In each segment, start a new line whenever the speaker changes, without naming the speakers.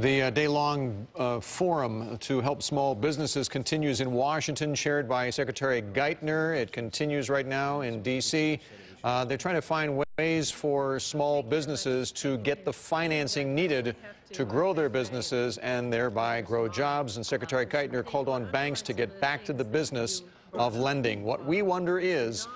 The day-long forum to help small businesses continues in Washington, chaired by Secretary Geithner. It continues right now in D.C. They're trying to find ways for small businesses to get the financing needed to grow their businesses and thereby grow jobs. And Secretary Geithner called on banks to get back to the business of lending. What we wonder is,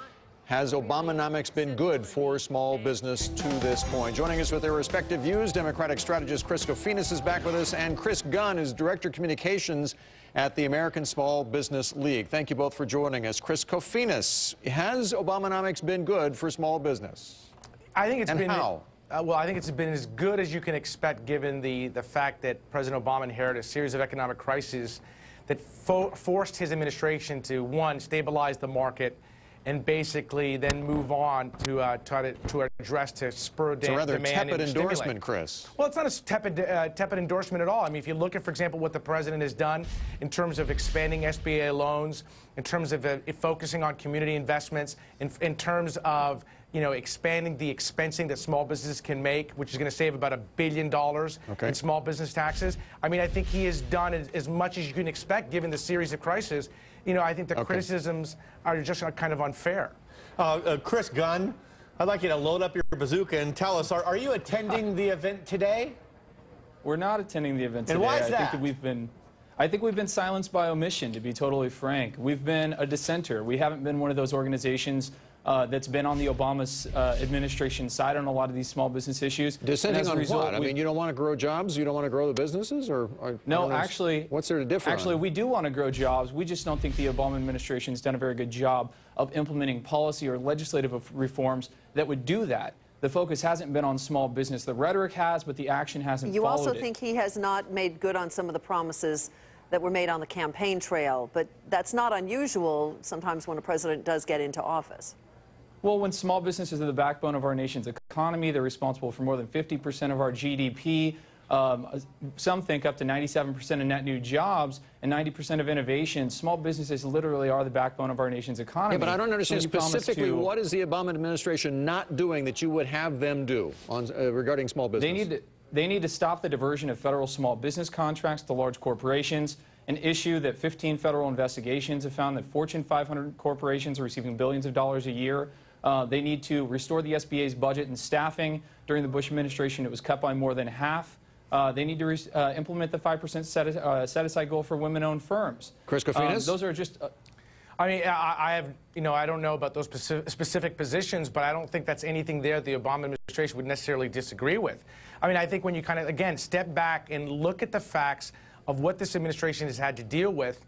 has Obamonomics been good for small business to this point? Joining us with their respective views, Democratic strategist Chris Kofinis is back with us, and Chris Gunn is Director of Communications at the American Small Business League. Thank you both for joining us. Chris Kofinis, has Obamonomics been good for small business?
I think it's
and
been
how?
Well, I think it's been as good as you can expect, given the fact that President Obama inherited a series of economic crises that forced his administration to, one, stabilize the market, and basically then move on to try to address, to spur
it's a rather
demand
tepid
and
endorsement,
stimulate.
Chris.
Well, it's not a tepid endorsement at all. I mean, if you look at, for example, what the president has done in terms of expanding SBA loans, in terms of focusing on community investments, in terms of expanding the expensing that small businesses can make, which is going to save about $1 billion in small business taxes. I mean, I think he has done as much as you can expect, given the series of crises. I think the criticisms are just kind of unfair.
Chris Gunn, I'd like you to load up your bazooka and tell us, are you attending the event today?
We're not attending the event today.
And why is that?
I think we've been silenced by omission, to be totally frank. We've been a dissenter. We haven't been one of those organizations that's been on the Obama's administration side on a lot of these small business issues.
Dissenting on what? I mean, you don't want to grow jobs? You don't want to grow the businesses?
No, actually,
what's there to differ?
Actually, we do want to grow jobs. We just don't think the Obama administration has done a very good job of implementing policy or legislative reforms that would do that. The focus hasn't been on small business. The rhetoric has, but the action hasn't followed it.
You also think he has not made good on some of the promises that were made on the campaign trail, but that's not unusual sometimes when a president does get into office.
Well, when small businesses are the backbone of our nation's economy, they're responsible for more than 50% of our GDP. Some think up to 97% of net new jobs and 90% of innovation. Small businesses literally are the backbone of our nation's economy.
Yeah, but I don't understand specifically what is the Obama administration not doing that you would have them do regarding small business?
They need to stop the diversion of federal small business contracts to large corporations, an issue that 15 federal investigations have found that Fortune 500 corporations are receiving billions of dollars a year. They need to restore the SBA's budget and staffing. During the Bush administration, it was cut by more than half. They need to implement the 5% set-aside goal for women-owned firms.
Chris Kofinis?
Those are just...
I mean, I don't know about those specific positions, but I don't think that's anything there the Obama administration would necessarily disagree with. I mean, I think when you kind of, again, step back and look at the facts of what this administration has had to deal with,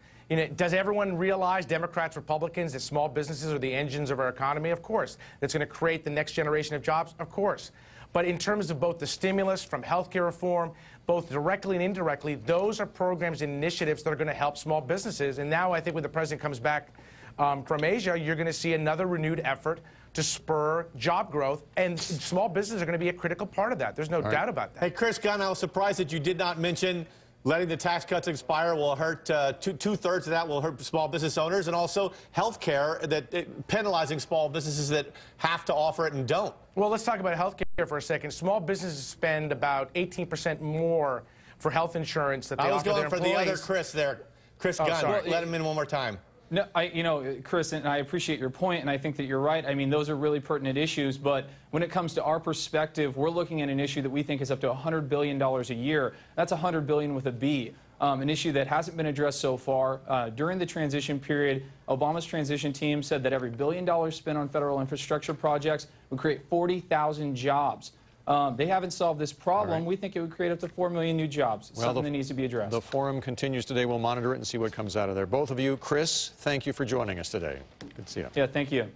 does everyone realize, Democrats, Republicans, that small businesses are the engines of our economy? Of course. That's going to create the next generation of jobs? Of course. But in terms of both the stimulus from healthcare reform, both directly and indirectly, those are programs and initiatives that are going to help small businesses. And now I think when the president comes back from Asia, you're going to see another renewed effort to spur job growth, and small businesses are going to be a critical part of that. There's no doubt about that.
Hey, Chris Gunn, I was surprised that you did not mention letting the tax cuts expire will hurt, two-thirds of that will hurt small business owners, and also health care, penalizing small businesses that have to offer it and don't.
Well, let's talk about health care for a second. Small businesses spend about 18% more for health insurance that they offer their employees.
I was going for the other Chris there. Chris Gunn, let him in one more time.
No, Chris, and I appreciate your point, and I think that you're right. I mean, those are really pertinent issues, but when it comes to our perspective, we're looking at an issue that we think is up to $100 billion a year. That's $100 billion with a B, an issue that hasn't been addressed so far. During the transition period, Obama's transition team said that every $1 billion spent on federal infrastructure projects would create 40,000 jobs. They haven't solved this problem. We think it would create up to 4 million new jobs, something that needs to be addressed.
The forum continues today. We'll monitor it and see what comes out of there. Both of you, Chris, thank you for joining us today. Good to see you.
Yeah, thank you.